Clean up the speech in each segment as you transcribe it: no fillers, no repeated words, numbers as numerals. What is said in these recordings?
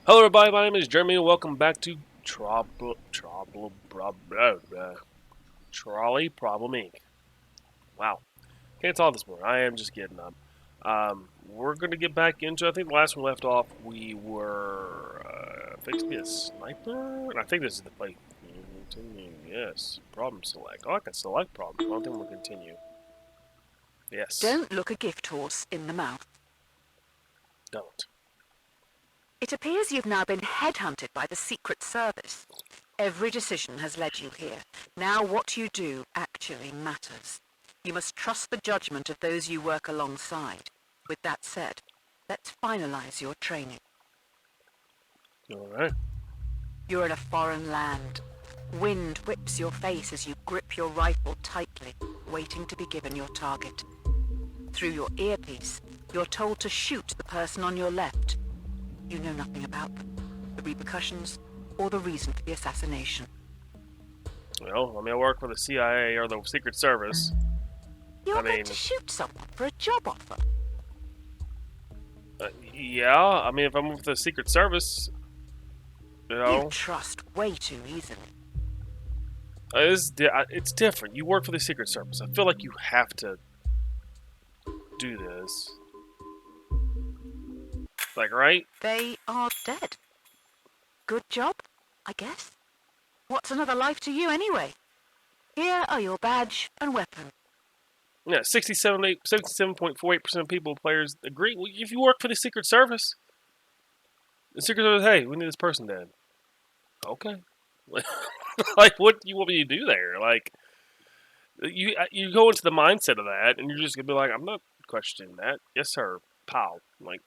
Hello, everybody. My name is Jeremy, and welcome back to Trolley Problem Inc. Wow, can't talk this morning. I am just getting up. We're going to get back into. I think the last one we left off, we were fixing to be a sniper, and I think this is the play. Continue. Yes. Problem select. Oh, I can select problem. I don't think we'll continue. Yes. Don't look a gift horse in the mouth. Don't. It appears you've now been headhunted by the Secret Service. Every decision has led you here. Now what you do actually matters. You must trust the judgment of those you work alongside. With that said, let's finalize your training. All right. You're in a foreign land. Wind whips your face as you grip your rifle tightly, waiting to be given your target. Through your earpiece, you're told to shoot the person on your left. You know nothing about them, the repercussions, or the reason for the assassination. Well, I work for the CIA or the Secret Service. You're going to shoot someone for a job offer. Yeah, if I'm with the Secret Service, You trust way too easily. it's different. You work for the Secret Service. I feel like you have to do this. Like, right? They are dead. Good job, I guess. What's another life to you anyway? Here are your badge and weapon. Yeah, 67.48% of players agree. Well, if you work for the Secret Service, the Secret Service, hey, we need this person dead. Okay. Like, what do you want me to do there? Like, you go into the mindset of that, and you're just gonna be like, I'm not questioning that. Yes, sir, pal. Like,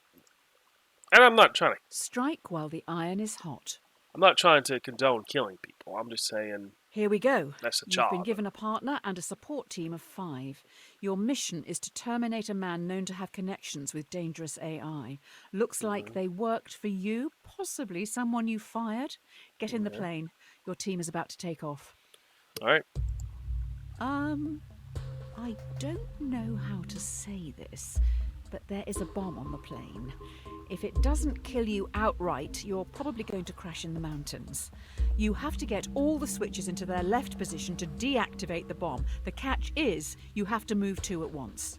and I'm not trying to strike while the iron is hot. I'm not trying to condone killing people. I'm just saying. Here we go. That's a You've job. been given a partner and a support team of 5. Your mission is to terminate a man known to have connections with dangerous AI. Looks like they worked for you, possibly someone you fired. Get in the plane. Your team is about to take off. All right. I don't know how to say this, but there is a bomb on the plane. If it doesn't kill you outright, you're probably going to crash in the mountains. You have to get all the switches into their left position to deactivate the bomb. The catch is you have to move 2 at once.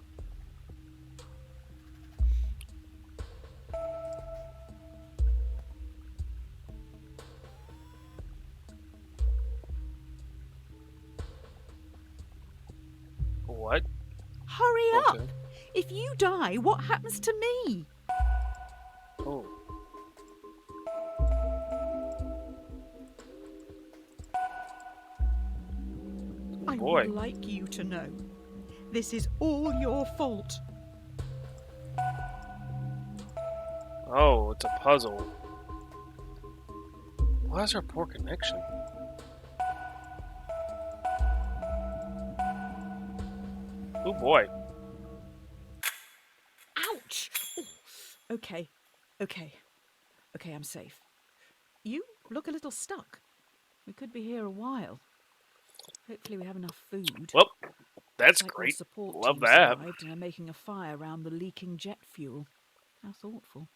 What? Hurry up! If you die, what happens to me? Oh. I would like you to know. This is all your fault. Oh, it's a puzzle. Why is there a poor connection? Oh boy. Ouch! Oh. Okay, I'm safe. You look a little stuck. We could be here a while. Hopefully we have enough food. Well, that's like great. Support Love that. Survived and are making a fire around the leaking jet fuel. How thoughtful.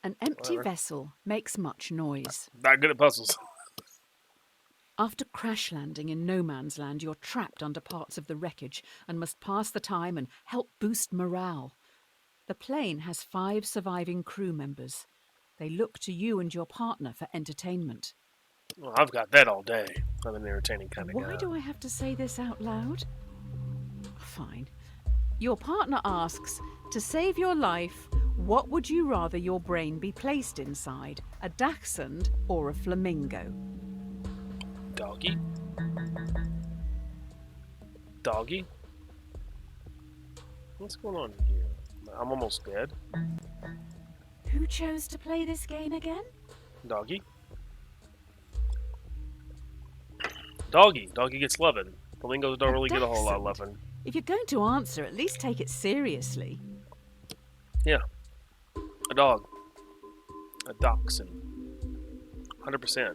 An empty vessel makes much noise. Not good at puzzles. After crash landing in no man's land, you're trapped under parts of the wreckage and must pass the time and help boost morale. The plane has 5 surviving crew members. They look to you and your partner for entertainment. Well, I've got that all day. I'm an entertaining kind of guy. Why do I have to say this out loud? Fine. Your partner asks, to save your life, what would you rather your brain be placed inside, a dachshund or a flamingo? Doggy? Doggy? What's going on here? I'm almost dead. Who chose to play this game again? Doggy? Doggy. Doggy gets loving. Flamingos don't really get a whole lot of loving. If you're going to answer, at least take it seriously. Yeah. A dog. A dachshund. 100%.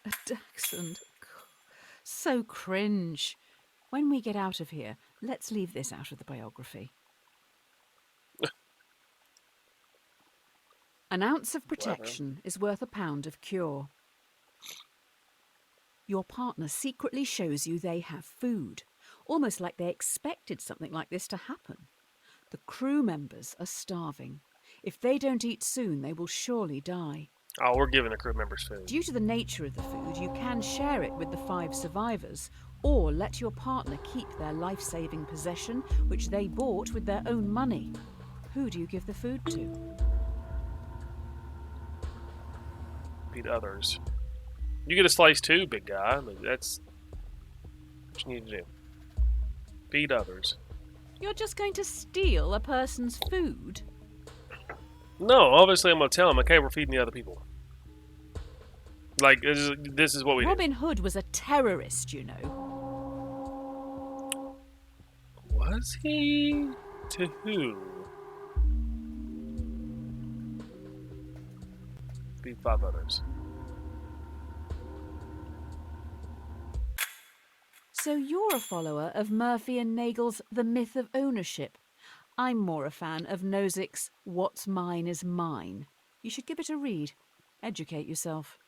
A dachshund. So cringe. When we get out of here, let's leave this out of the biography. An ounce of protection is worth a pound of cure. Your partner secretly shows you they have food, almost like they expected something like this to happen. The crew members are starving. If they don't eat soon, they will surely die. Oh, we're giving the crew members food. Due to the nature of the food, you can share it with the 5 survivors, or let your partner keep their life-saving possession, which they bought with their own money. Who do you give the food to? Feed others. You get a slice too, big guy. That's what you need to do. Feed others. You're just going to steal a person's food? No, obviously I'm going to tell them, okay, we're feeding the other people. Like, this is what we do. Robin Hood was a terrorist, you know. Was he? To who? Feed 5 others. So you're a follower of Murphy and Nagel's The Myth of Ownership. I'm more a fan of Nozick's What's Mine is Mine. You should give it a read. Educate yourself.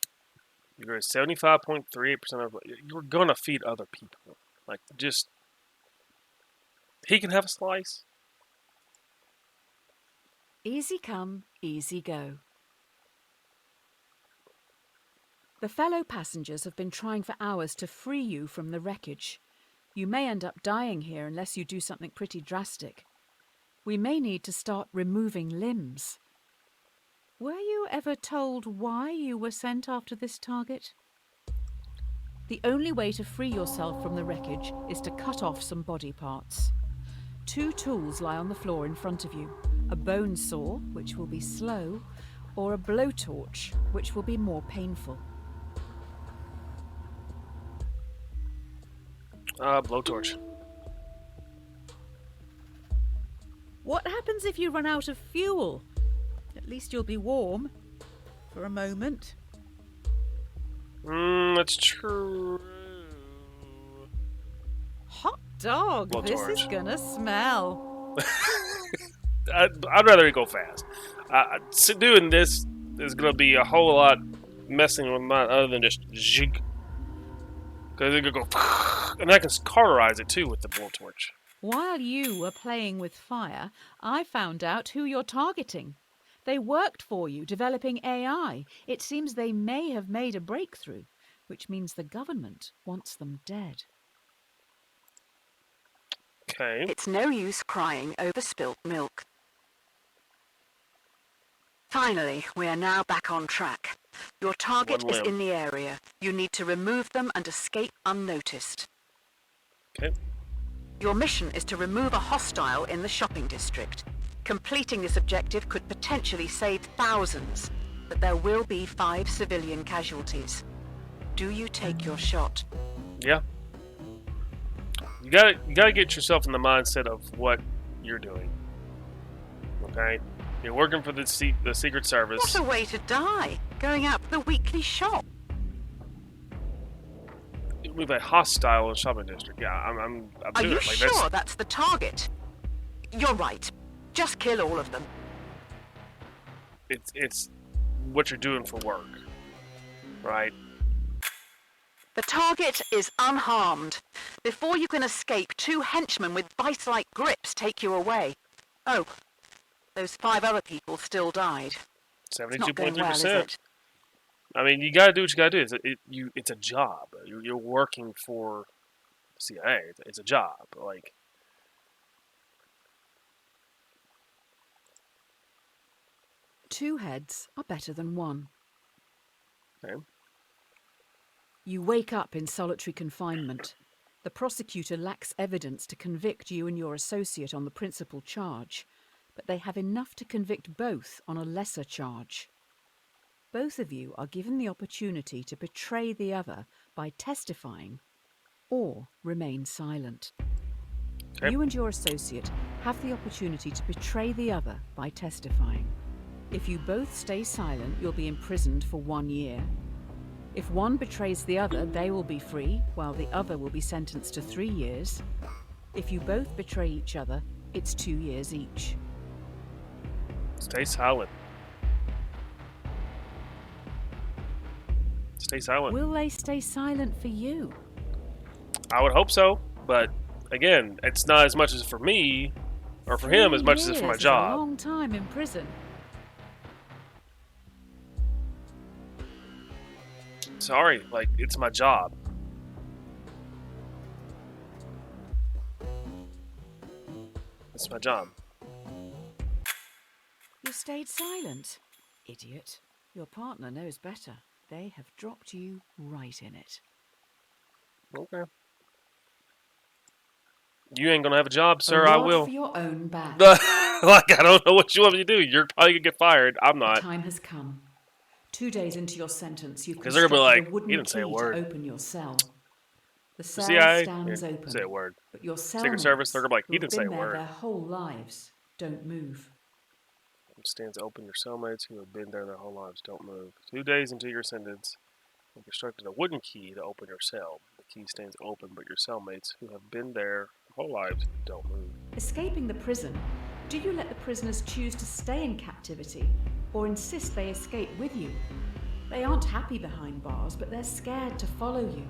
You're at 75.38% of... You're going to feed other people. Like, just... He can have a slice. Easy come, easy go. The fellow passengers have been trying for hours to free you from the wreckage. You may end up dying here unless you do something pretty drastic. We may need to start removing limbs. Were you ever told why you were sent after this target? The only way to free yourself from the wreckage is to cut off some body parts. 2 tools lie on the floor in front of you. A bone saw, which will be slow, or a blowtorch, which will be more painful. Blowtorch. What happens if you run out of fuel? At least you'll be warm. For a moment. That's true. Hot dog, Blowtorch. This is gonna smell. I'd rather go fast. So doing this is going to be a whole lot messing with mine other than just zhig. Because it's going to go... And I can cauterize it too with the blowtorch. While you were playing with fire, I found out who you're targeting. They worked for you, developing AI. It seems they may have made a breakthrough, which means the government wants them dead. Okay. It's no use crying over spilt milk. Finally, we are now back on track. Your target One is limb. in the area. You need to remove them and escape unnoticed. Okay. Your mission is to remove a hostile in the shopping district. Completing this objective could potentially save thousands, but there will be 5 civilian casualties. Do you take your shot? Yeah. You gotta get yourself in the mindset of what you're doing. Okay? You're working for the Secret Service. What a way to die! Going out for the weekly shop. With a hostile shopping district. Yeah, I'm Are doing you it. Like, sure that's the target? You're right. Just kill all of them. It's what you're doing for work. Right? The target is unharmed. Before you can escape, 2 henchmen with vice-like grips take you away. Oh, those 5 other people still died. It's not going well, is 72.3%. it? I mean, you gotta do what you gotta do. It's a job. You're working for CIA. It's a job. Like, 2 heads are better than 1. okay. You wake up in solitary confinement. The prosecutor lacks evidence to convict you and your associate on the principal charge, but they have enough to convict both on a lesser charge. Both of you are given the opportunity to betray the other by testifying or remain silent. Okay. You and your associate have the opportunity to betray the other by testifying. If you both stay silent, you'll be imprisoned for 1 year. If one betrays the other, they will be free, while the other will be sentenced to 3 years. If you both betray each other, it's 2 years each. Stay silent. Stay silent. Will they stay silent for you? I would hope so, but again, it's not as much as for me or for him as much as it's for my 3 years is job. a long time in prison. Sorry, like, it's my job. It's my job. You stayed silent. Idiot. Your partner knows better. They have dropped you right in it. Okay. You ain't gonna have a job, sir. A I rod will. for your own back. Like, I don't know what you want me to do. You're probably gonna get fired. I'm The not. time has come. 2 days into your sentence, you've 'Cause they're gonna be constructed like, a he wooden didn't say key a to word. open your cell. The The cell CIA stands didn't open, say a word. but your Secret Service, they're cellmates, gonna be like, who he have didn't say been a there word. their whole lives, don't move. Stands open. Your cellmates who have been there their whole lives don't move. 2 days into your sentence, you constructed a wooden key to open your cell. The key stands open, but your cellmates who have been there their whole lives don't move. Escaping the prison, do you let the prisoners choose to stay in captivity or insist they escape with you? They aren't happy behind bars, but they're scared to follow you.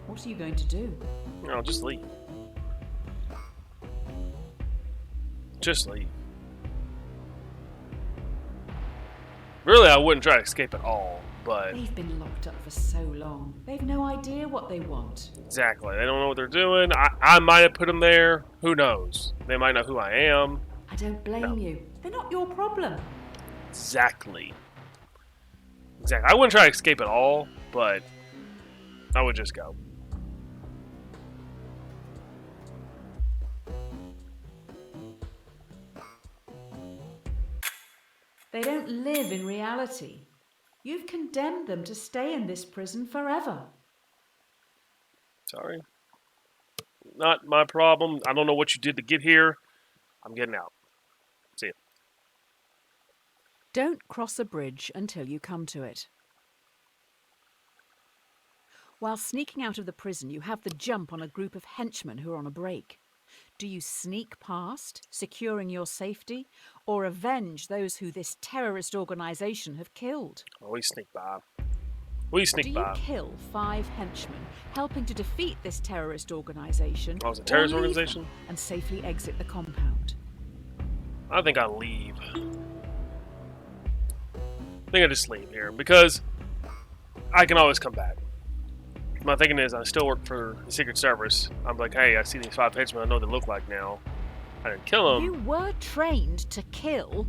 What are you going to do? No, just leave. Just leave. Really, I wouldn't try to escape at all, but They've been locked up for so long. They've no idea what they want. exactly. They don't know what they're doing. I might have put them there. Who knows? They might know who I am. I don't blame you. They're not your problem. Exactly. I wouldn't try to escape at all, but I would just go. They don't live in reality. You've condemned them to stay in this prison forever. Sorry. Not my problem. I don't know what you did to get here. I'm getting out. See ya. Don't cross a bridge until you come to it. While sneaking out of the prison, you have the jump on a group of henchmen who are on a break. Do you sneak past, securing your safety, or avenge those who this terrorist organisation have killed? Oh, we sneak by. We sneak Do you by. kill 5 henchmen, helping to defeat this terrorist organisation? Oh, it's a terrorist or leave organization? them and safely exit the compound? I think I leave. I think I just leave here because I can always come back. My thinking is I still work for the Secret Service. I'm like, hey, I see these 5 henchmen. I know what they look like now. I didn't kill them. You were trained to kill.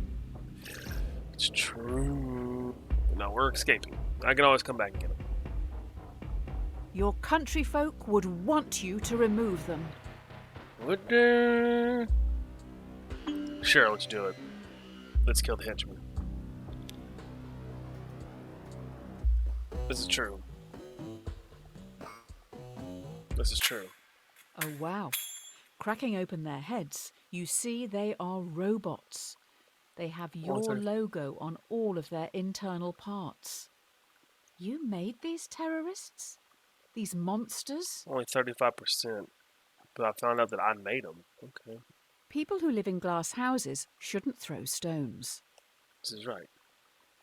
It's true. No, we're escaping. I can always come back and get them. Your country folk would want you to remove them. Would Sure, let's do it. Let's kill the henchmen. This is true. This is true. Oh wow. Cracking open their heads, you see they are robots. They have your logo on all of their internal parts. You made these terrorists? These monsters? Only 35%. But I found out that I made them. Okay. People who live in glass houses shouldn't throw stones. This is right.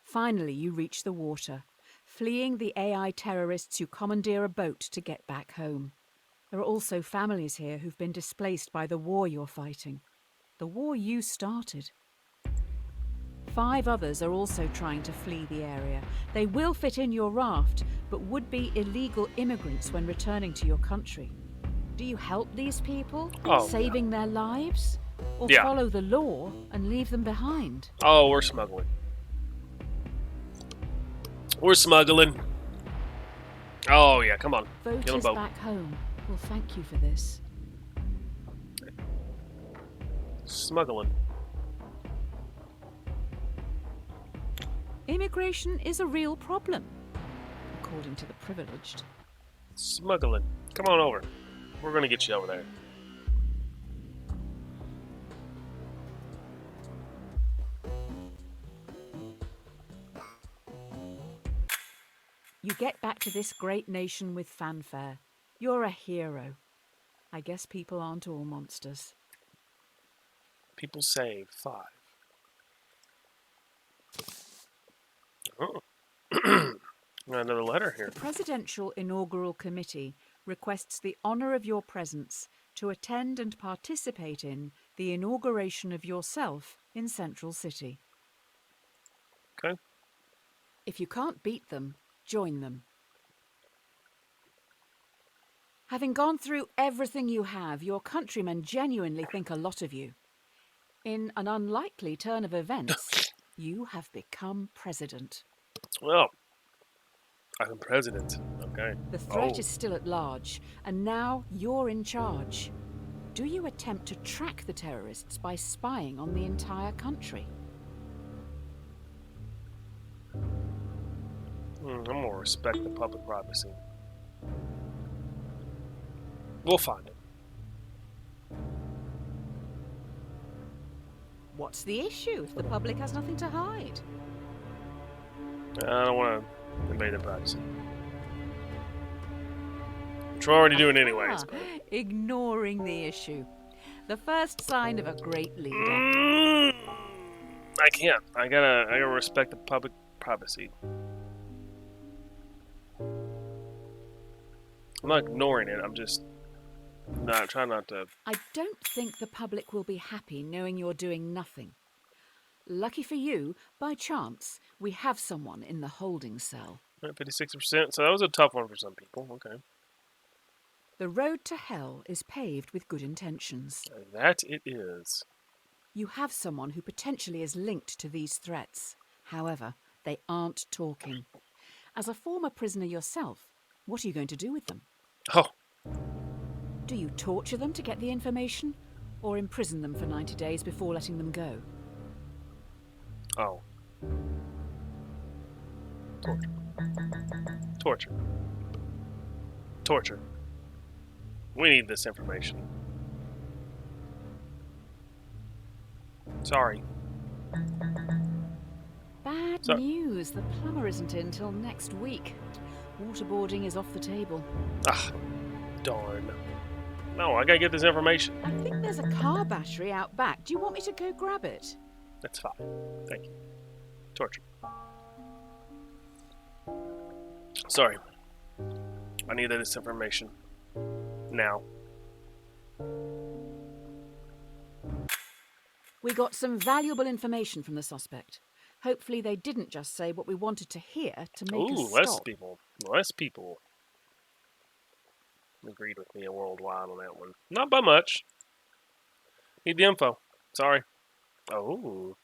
Finally, you reach the water, fleeing the AI terrorists who commandeer a boat to get back home. There are also families here who've been displaced by the war you're fighting. The war you started. 5 others are also trying to flee the area. They will fit in your raft, but would be illegal immigrants when returning to your country. Do you help these people, saving their lives? Or follow the law and leave them behind? Oh, we're smuggling. We're smuggling. Oh, yeah, come on. Voters back home will thank you for this. Smuggling. Immigration is a real problem, according to the privileged. Smuggling. Come on over. We're going to get you over there. You get back to this great nation with fanfare. You're a hero. I guess people aren't all monsters. People save 5. Oh. Got another letter here. The Presidential Inaugural Committee requests the honour of your presence to attend and participate in the inauguration of yourself in Central City. Okay. If you can't beat them, join them. Having gone through everything you have, your countrymen genuinely think a lot of you. In an unlikely turn of events, you have become president. Well, I'm president. Okay. The threat is still at large, and now you're in charge. Do you attempt to track the terrorists by spying on the entire country? I'm going to respect the public privacy. We'll find it. What's the issue if the public has nothing to hide? I don't want to invade their privacy. Which we're already doing anyways. But... Ignoring the issue. The first sign of a great leader. I can't. I gotta respect the public privacy. I'm not ignoring it. I'm just trying not to. I don't think the public will be happy knowing you're doing nothing. Lucky for you, by chance, we have someone in the holding cell. 56%. So that was a tough one for some people. Okay. The road to hell is paved with good intentions. That it is. You have someone who potentially is linked to these threats. However, they aren't talking. As a former prisoner yourself, what are you going to do with them? Oh. Do you torture them to get the information? Or imprison them for 90 days before letting them go? Oh. Torture. Torture. We need this information. Sorry. Bad news. The plumber isn't in till next week. Waterboarding is off the table. Ah, darn. No, I gotta get this information. I think there's a car battery out back. Do you want me to go grab it? That's fine. Thank you. Torture. Sorry. I need this information. Now. We got some valuable information from the suspect. Hopefully they didn't just say what we wanted to hear to make us stop. Less people. Less people agreed with me worldwide on that one. Not by much. Need the info. Sorry. Oh.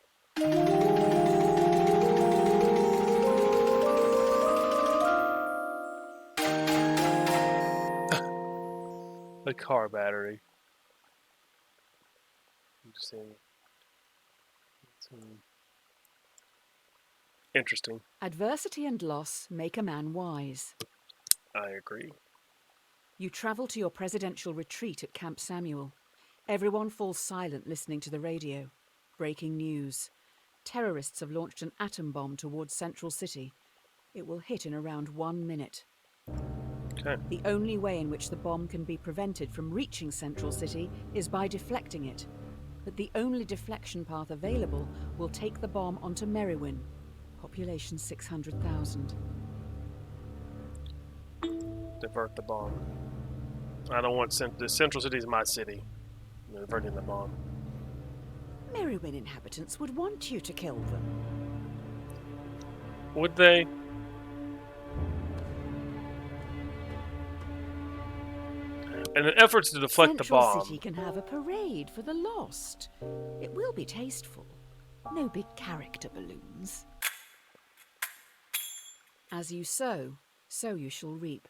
The car battery. Interesting. Interesting. Adversity and loss make a man wise. I agree. You travel to your presidential retreat at Camp Samuel. Everyone falls silent listening to the radio. Breaking news. Terrorists have launched an atom bomb towards Central City. It will hit in around 1 minute. Okay. The only way in which the bomb can be prevented from reaching Central City is by deflecting it. But the only deflection path available will take the bomb onto Merriwin. Population 600,000. Divert the bomb. I don't want the Central City is my city. I'm diverting the bomb. Merriwin inhabitants would want you to kill them. Would they? And in efforts to deflect the bomb. Central City can have a parade for the lost. It will be tasteful. No big character balloons. As you sow, so you shall reap.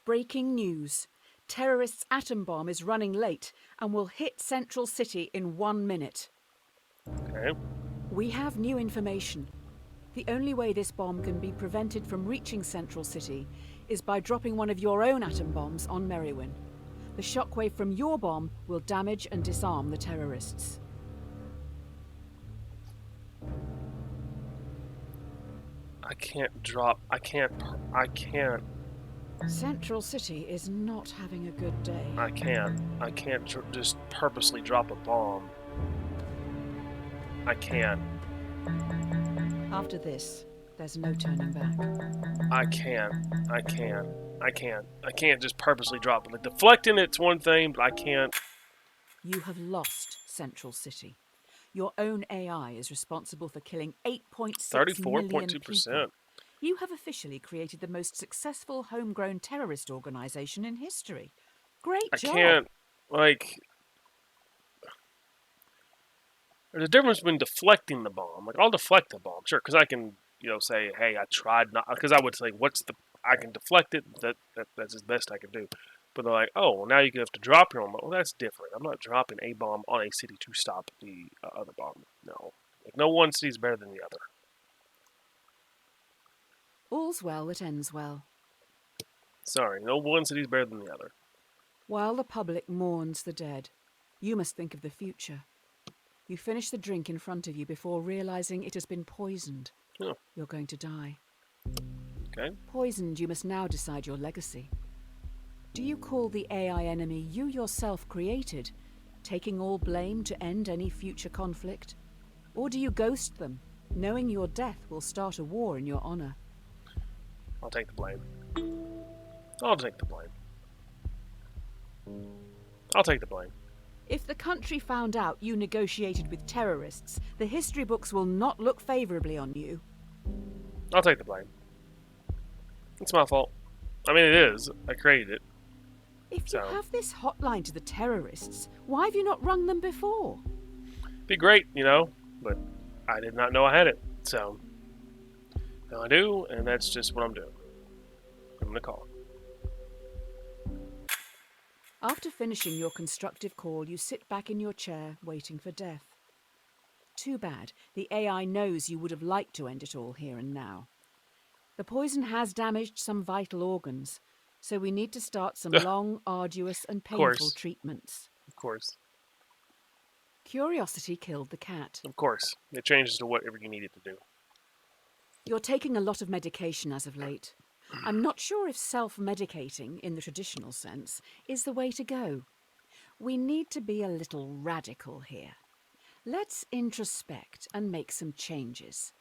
Breaking news. Terrorists' atom bomb is running late and will hit Central City in 1 minute. Okay. We have new information. The only way this bomb can be prevented from reaching Central City is by dropping one of your own atom bombs on Merriwin. The shockwave from your bomb will damage and disarm the terrorists. I can't drop. I can't. Central City is not having a good day. I can't just purposely drop a bomb. I can't. After this, there's no turning back. I can't just purposely drop it. Like deflecting it's one thing, but I can't. You have lost Central City. Your own AI is responsible for killing 8.6 million people. 34.2%. You have officially created the most successful homegrown terrorist organization in history. Great job. I can't, like, there's a difference between deflecting the bomb. Like, I'll deflect the bomb, sure, because I can, say, hey, I tried not, because I would say, I can deflect it, that's as best I can do. But they're like, oh, well, now you have to drop your own bomb. Well, that's different. I'm not dropping a bomb on a city to stop the other bomb. No. Like, no one city is better than the other. All's well that ends well. Sorry, no one city is better than the other. While the public mourns the dead, you must think of the future. You finish the drink in front of you before realizing it has been poisoned. Oh. You're going to die. Okay. Poisoned, you must now decide your legacy. Do you call the AI enemy you yourself created, taking all blame to end any future conflict? Or do you ghost them, knowing your death will start a war in your honor? I'll take the blame. I'll take the blame. I'll take the blame. If the country found out you negotiated with terrorists, the history books will not look favorably on you. I'll take the blame. It's my fault. I mean, it is. I created it. If you have this hotline to the terrorists, why have you not rung them before? Be great, but I did not know I had it. So, now I do, and that's just what I'm doing. I'm going to call. After finishing your constructive call, you sit back in your chair, waiting for death. Too bad. The AI knows you would have liked to end it all here and now. The poison has damaged some vital organs, so we need to start some long, arduous, and painful treatments. Of course. Curiosity killed the cat. Of course. It changes to whatever you need it to do. You're taking a lot of medication as of late. I'm not sure if self-medicating, in the traditional sense, is the way to go. We need to be a little radical here. Let's introspect and make some changes.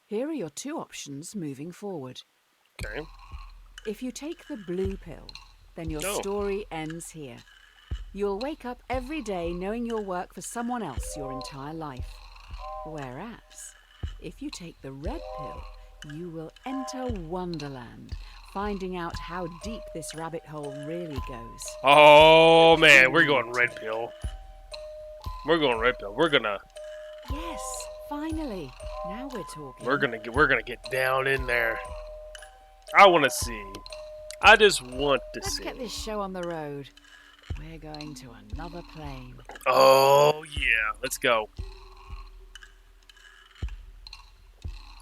Here are your two options moving forward. Okay. If you take the blue pill, then your story ends here. You'll wake up every day knowing you'll work for someone else your entire life. Whereas, if you take the red pill, you will enter Wonderland, finding out how deep this rabbit hole really goes. Oh, man, we're going red pill. We're going red pill. We're gonna... Yes, finally. Now we're talking. We're gonna get down in there. I want to see. I just want to see. Let's get this show on the road. We're going to another plane. Oh, yeah. Let's go.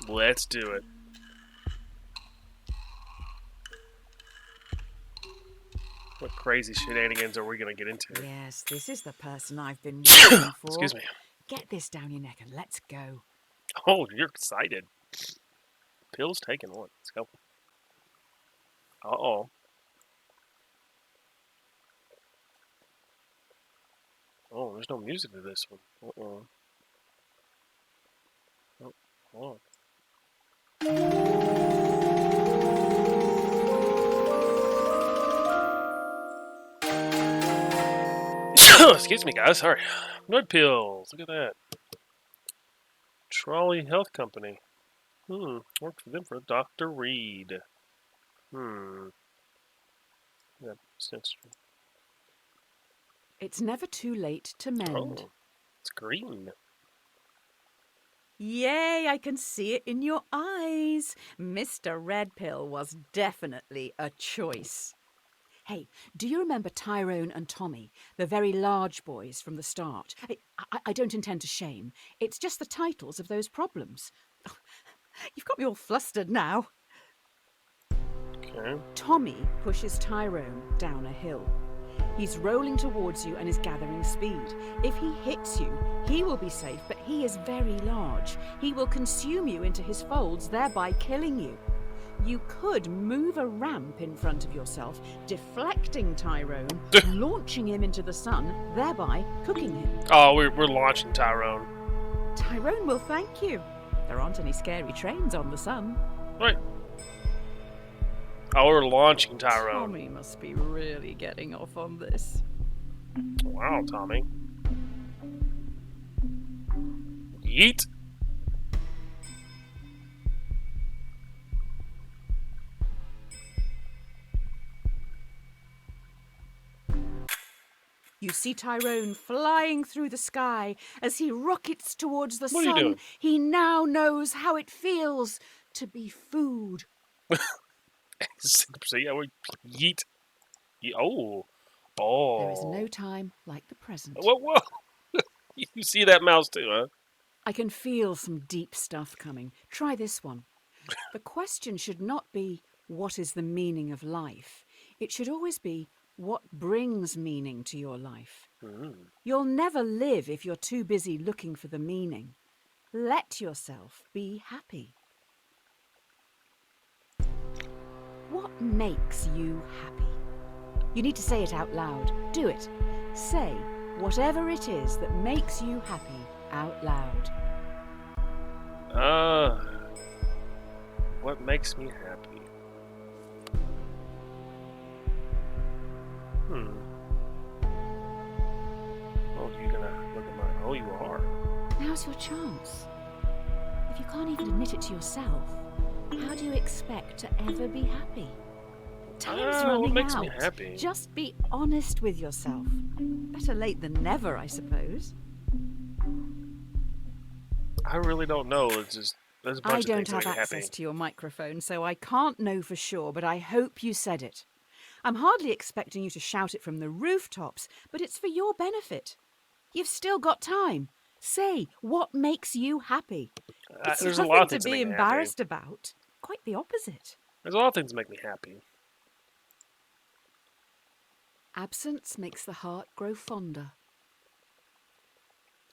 Let's do it. What crazy shenanigans are we going to get into? Yes, this is the person I've been waiting for. Excuse me. Get this down your neck and let's go. Oh, you're excited. Pill's taking one. Let's go. Uh-oh. Oh, there's no music to this one. Uh-oh. Oh, hold on. Excuse me, guys. Sorry. Red pills. Look at that. Trolly Health Company. Worked for them for Dr. Reed. Yeah, that's true. It's never too late to mend. Oh, it's green. Yay, I can see it in your eyes. Mr. Red Pill was definitely a choice. Hey, do you remember Tyrone and Tommy, the very large boys from the start? I don't intend to shame. It's just the titles of those problems. Oh, you've got me all flustered now. Okay. Tommy pushes Tyrone down a hill. He's rolling towards you and is gathering speed. If he hits you, he will be safe, but he is very large. He will consume you into his folds, thereby killing you. You could move a ramp in front of yourself, deflecting Tyrone, launching him into the sun, thereby cooking him. Oh, we're launching Tyrone. Tyrone will thank you. There aren't any scary trains on the sun. Right. Oh, we're launching Tyrone. Tommy must be really getting off on this. Wow, Tommy. Yeet. You see Tyrone flying through the sky as he rockets towards the What are you sun. doing? He now knows how it feels to be food. So yeah, we yeet. Oh. Oh. There is no time like the present. Whoa. You see that mouse too, huh? I can feel some deep stuff coming. Try this one. The question should not be, what is the meaning of life? It should always be, what brings meaning to your life? You'll never live if you're too busy looking for the meaning. Let yourself be happy. What makes you happy? You need to say it out loud. Do it. Say whatever it is that makes you happy out loud. What makes me happy? Oh, you're gonna look at my... Oh, you are. Now's your chance. If you can't even admit it to yourself, how do you expect to ever be happy? Time's running what makes out. me happy? Just be honest with yourself. Better late than never, I suppose. I really don't know. It's just... There's a bunch I of don't things that have make me access happy. to your microphone, so I can't know for sure, but I hope you said it. I'm hardly expecting you to shout it from the rooftops, but it's for your benefit. You've still got time. Say what makes you happy. It's There's a nothing lot of to things that be make me happy. embarrassed about. Quite the opposite. There's a lot of things that make me happy. Absence makes the heart grow fonder.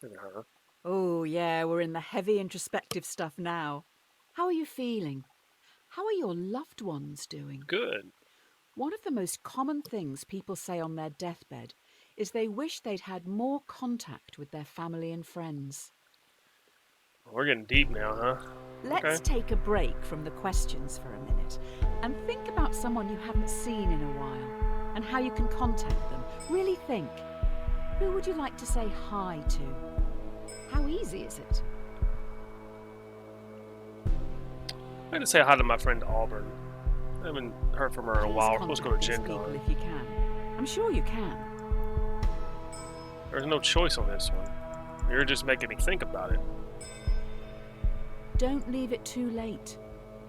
Uh-huh. Oh, yeah, we're in the heavy introspective stuff now. How are you feeling? How are your loved ones doing? Good. One of the most common things people say on their deathbed is they wish they'd had more contact with their family and friends. We're getting deep now, huh? Let's Okay. take a break from the questions for a minute and think about someone you haven't seen in a while and how you can contact them. Really think. Who would you like to say hi to? How easy is it? I'm going to say hi to my friend Auburn. I haven't heard from her in a while. We're supposed to go to Please Gen contact Con. these people if you can. I'm sure you can. There's no choice on this one. You're just making me think about it. Don't leave it too late.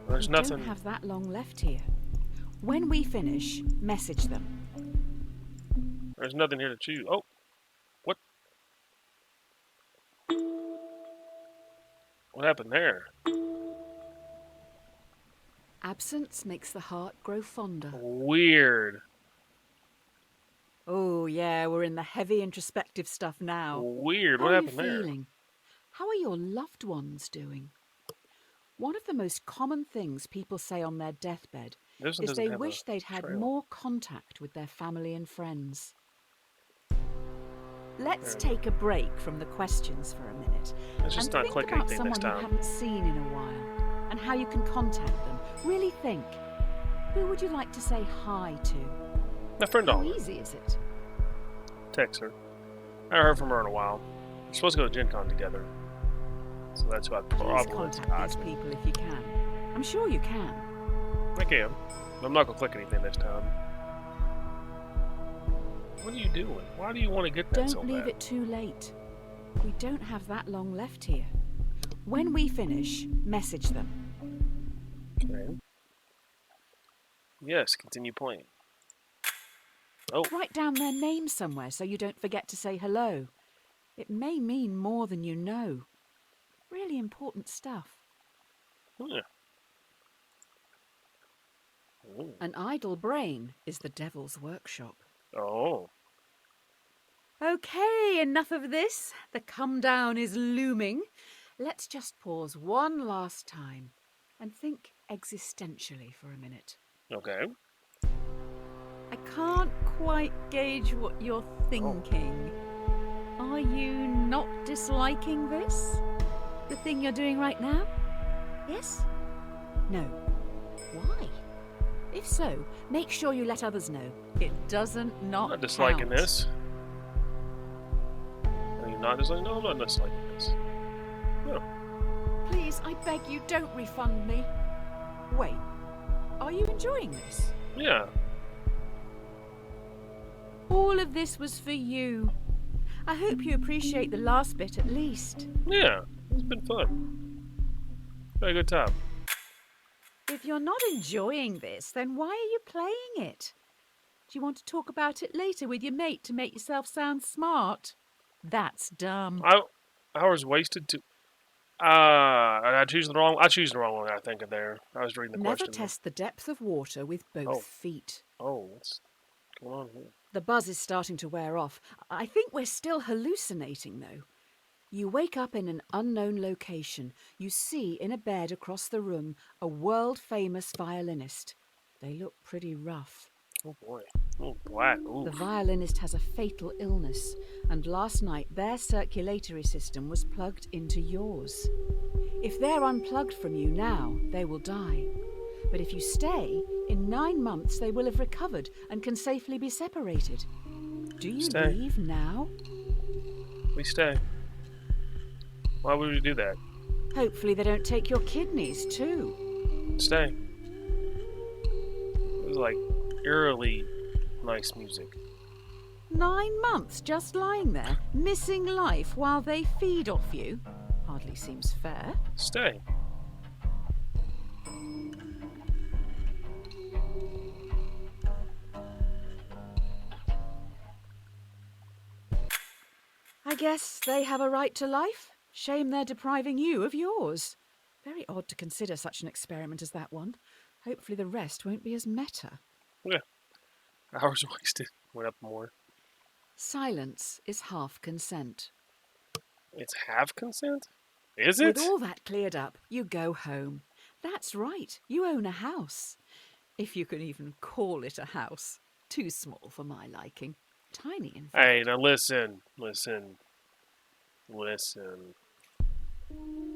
There's We nothing. don't have that long left here. When we finish, message them. There's nothing here to choose. Oh, what? What happened there? Absence makes the heart grow fonder. Weird. Oh, yeah, we're in the heavy introspective stuff now. Weird. How What are you happened there? feeling? How are your loved ones doing? One of the most common things people say on their deathbed This one is doesn't they have wish a they'd had trail. more contact with their family and friends. Let's Yeah. take a break from the questions for a minute Let's just and not think click about anything someone next you time. haven't seen in a while and how you can contact them. Really think. Who would you like to say hi to? My friend How Auburn. easy is it? Text her. I haven't heard from her in a while. We're supposed to go to Gen Con together. So that's why Please probably contact these people if you can. I'm sure you can. I can. But I'm not going to click anything this time. What are you doing? Why do you want to get that Don't so leave bad? it too late. We don't have that long left here. When we finish, message them. Okay. Yes, continue playing. Oh, Write down their name somewhere so you don't forget to say hello. It may mean more than you know. Really important stuff. yeah. Ooh. An idle brain is the devil's workshop. Oh. Okay, enough of this. The come down is looming. Let's just pause one last time and think existentially for a minute. Okay. I can't quite gauge what you're thinking. Are you not disliking this? The thing you're doing right now? Yes? No. Why? If so, make sure you let others know. It doesn't I'm not not disliking count. this. Are you not disliking? No, I'm not disliking this. No. Please, I beg you, don't refund me. Wait, are you enjoying this? Yeah. All of this was for you. I hope you appreciate the last bit at least. Yeah. It's been fun. Had a good time. If you're not enjoying this, then why are you playing it? Do you want to talk about it later with your mate to make yourself sound smart? That's dumb. Hours wasted to. I choose the wrong. I choose the wrong one. I think of there. I was reading the Never question. test the depth of water with both Oh. feet. Oh, what's going on here? The buzz is starting to wear off. I think we're still hallucinating, though. You wake up in an unknown location. You see in a bed across the room a world-famous violinist. They look pretty rough. Oh boy. Oh, black. Ooh. The violinist has a fatal illness, and last night their circulatory system was plugged into yours. If they're unplugged from you now, they will die. But if you stay, in 9 months they will have recovered and can safely be separated. Do you Stay. leave now? We stay. Why would we do that? Hopefully they don't take your kidneys too. Stay. It was like eerily nice music. 9 months just lying there, missing life while they feed off you? Hardly seems fair. Stay. I guess they have a right to life. Shame they're depriving you of yours. Very odd to consider such an experiment as that one. Hopefully the rest won't be as meta. Yeah. Hours wasted. Went up more. Silence is half consent. It's half consent? Is it? With all that cleared up, you go home. That's right, you own a house. If you can even call it a house. Too small for my liking. Tiny, in fact. Hey, now listen.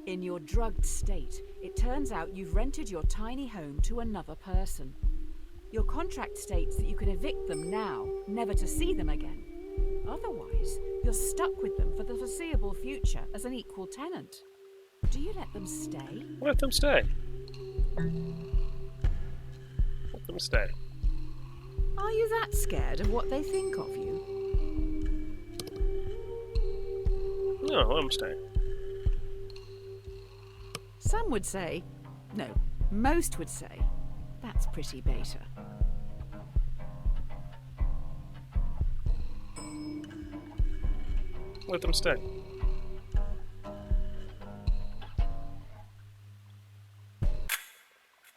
In your drugged state, it turns out you've rented your tiny home to another person. Your contract states that you can evict them now, never to see them again. Otherwise, you're stuck with them for the foreseeable future as an equal tenant. Do you let them stay? Let them stay. Let them stay. Are you that scared of what they think of you? No, let them stay. Some would say, no, most would say, that's pretty beta. Let them stay.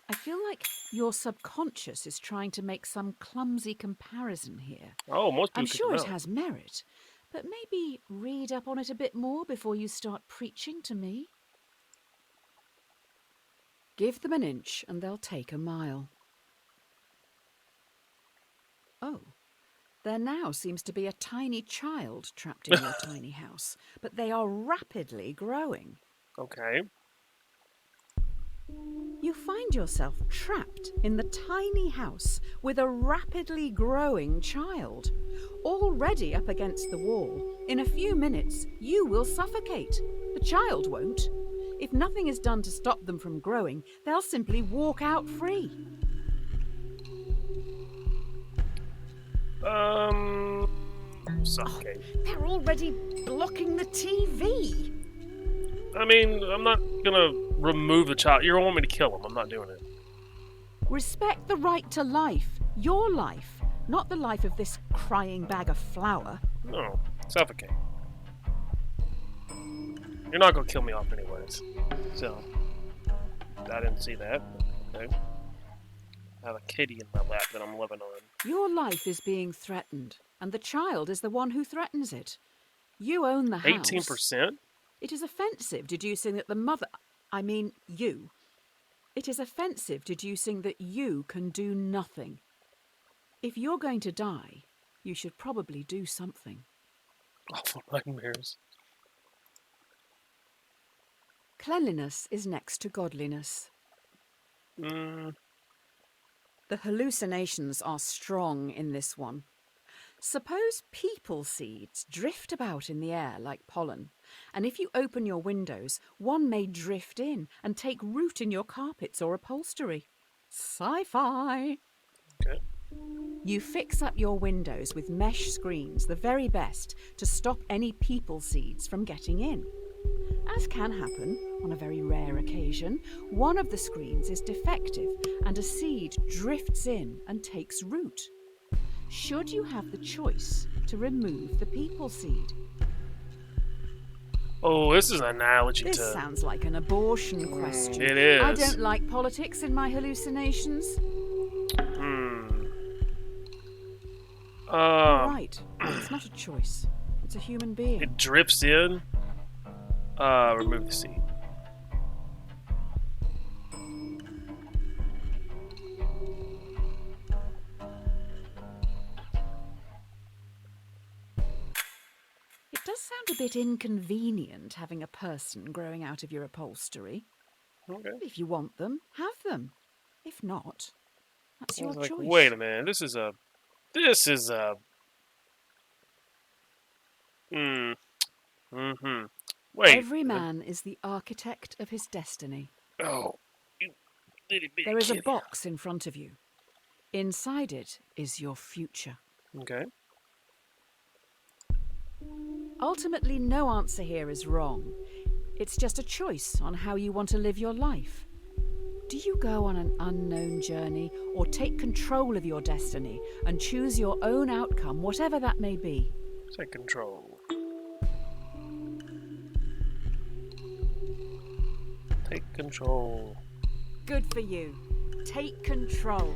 I feel like your subconscious is trying to make some clumsy comparison here. Oh, most people I'm can sure it know. has merit, but maybe read up on it a bit more before you start preaching to me. Give them an inch and they'll take a mile. Oh, there now seems to be a tiny child trapped in your tiny house, but they are rapidly growing. Okay. You find yourself trapped in the tiny house with a rapidly growing child. Already up against the wall, in a few minutes, you will suffocate. The child won't. If nothing is done to stop them from growing, they'll simply walk out free. Suffocate. Oh, they're already blocking the TV. I mean, I'm not gonna remove the child. You want me to kill him. I'm not doing it. Respect the right to life. Your life, not the life of this crying bag of flour. No. Suffocate. You're not gonna kill me off anyways. So, I didn't see that. Okay. I have a kitty in my lap that I'm living on. Your life is being threatened, and the child is the one who threatens it. You own the house. 18%? It is offensive deducing that the mother... I mean, you. It is offensive deducing that you can do nothing. If you're going to die, you should probably do something. Awful nightmares. Cleanliness is next to godliness. Mm, The hallucinations are strong in this one. Suppose people seeds drift about in the air like pollen, and if you open your windows, one may drift in and take root in your carpets or upholstery. Sci-fi! okay. You fix up your windows with mesh screens, the very best, to stop any people seeds from getting in. As can happen, on a very rare occasion, one of the screens is defective and a seed drifts in and takes root. Should you have the choice to remove the people seed? Oh, this is an analogy This to... sounds like an abortion question. It is. I don't like politics in my hallucinations. You're right. It's not a choice. It's a human being. It drifts in. Remove the seed. It does sound a bit inconvenient having a person growing out of your upholstery. Okay. If you want them, have them. If not, that's I your was like, choice. wait a minute. This is a... Wait. Every man is the architect of his destiny. Oh. You little bit There is a kid. box in front of you. Inside it is your future. Okay. Ultimately, no answer here is wrong. It's just a choice on how you want to live your life. Do you go on an unknown journey or take control of your destiny and choose your own outcome, whatever that may be? Take control. Take control. Good for you. Take control.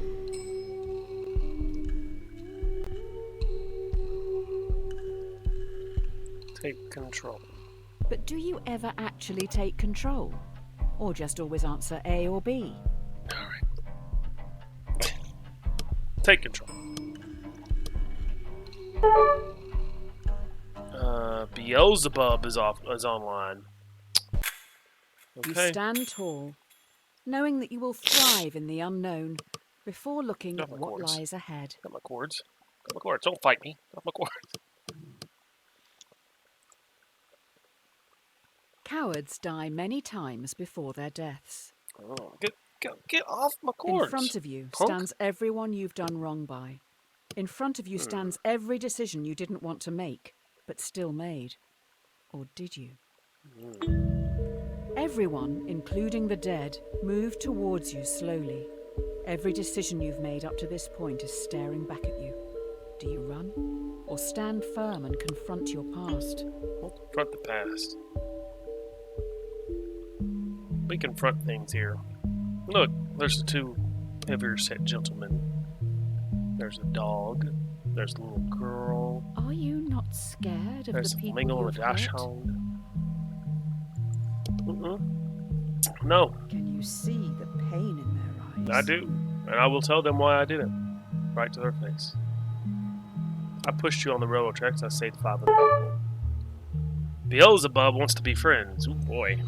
Take control. But do you ever actually take control? Or just always answer A or B? Alright. Take control. Beelzebub is online. You Okay. stand tall, knowing that you will thrive in the unknown before looking Got at my what cords. lies ahead. Got my cords. Got my cords. Don't fight me. Got my cords. Cowards die many times before their deaths. Oh, get off my cords. In front of you punk. stands everyone you've done wrong by. In front of you stands every decision you didn't want to make, but still made. Or did you? Everyone, including the dead, move towards you slowly. Every decision you've made up to this point is staring back at you. Do you run? Or stand firm and confront your past? We'll confront the past. We confront things here. Look, there's the two heavier set gentlemen. There's a dog. There's a little girl. Are you not scared of There's the a people flamingo and a you've dash hurt? hound. No, Can you see the pain in their eyes? I do. And I will tell them why I did it. Right to their face. I pushed you on the railroad tracks. I saved 5 of the people. Beelzebub wants to be friends. Ooh, boy.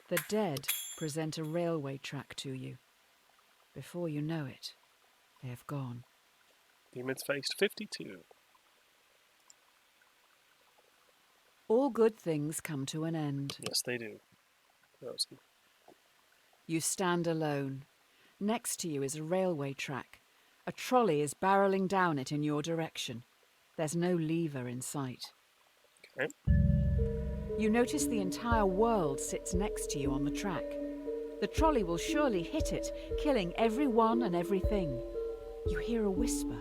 The dead present a railway track to you. Before you know it, they have gone. Demons faced 52. All good things come to an end. Yes, they do. Rosie. You stand alone. Next to you is a railway track. A trolley is barreling down it in your direction. There's no lever in sight. Okay. You notice the entire world sits next to you on the track. The trolley will surely hit it, killing everyone and everything. You hear a whisper.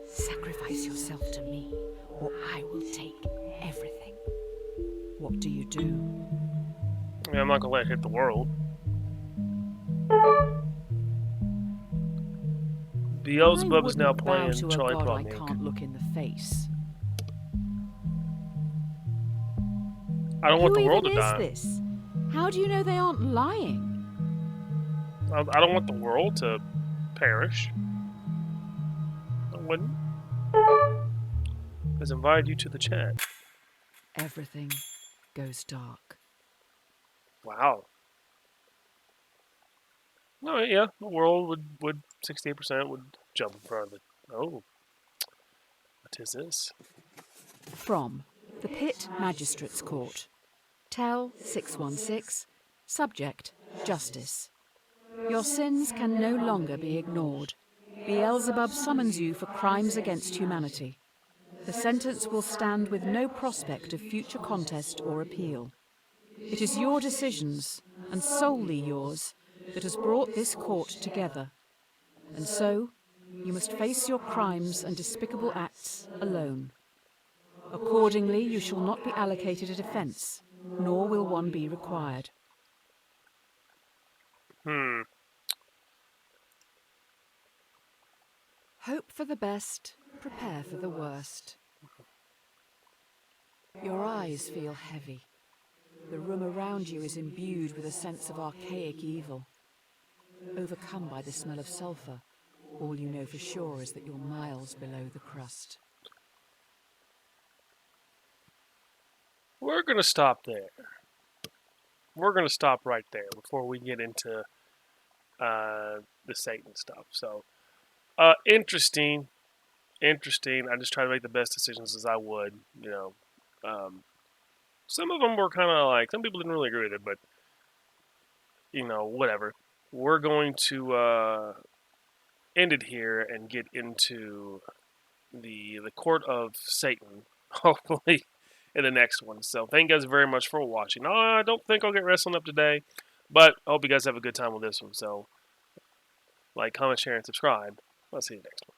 Sacrifice yourself to me, or I will take everything. What do you do? Yeah, I'm not gonna let it hit the world. Beelzebub I is now wouldn't bow playing to a Charlie god I Plumnik. can't look in the face. I don't want Who the world even to is die. this? How do you know they aren't lying? I don't want the world to perish. I wouldn't. Has invited you to the chat. Everything goes dark. Wow. No, yeah, the world would 68% would jump in front of it. Oh, what is this? From the Pit Magistrates Court. Tell 616. Subject Justice. Your sins can no longer be ignored. Beelzebub summons you for crimes against humanity. The sentence will stand with no prospect of future contest or appeal. It is your decisions, and solely yours, that has brought this court together. And so, you must face your crimes and despicable acts alone. Accordingly, you shall not be allocated a defence, nor will one be required. Hope for the best, prepare for the worst. Your eyes feel heavy. The room around you is imbued with a sense of archaic evil. Overcome by the smell of sulphur, all you know for sure is that you're miles below the crust. We're gonna stop there. We're gonna stop right there before we get into the Satan stuff. So, interesting. I just try to make the best decisions as I would. Some of them were kind of like some people didn't really agree with it, but whatever. We're going to end it here and get into the court of Satan, hopefully in the next one. So thank you guys very much for watching. I don't think I'll get wrestling up today, but I hope you guys have a good time with this one. So like, comment, share, and subscribe. I'll see you next one.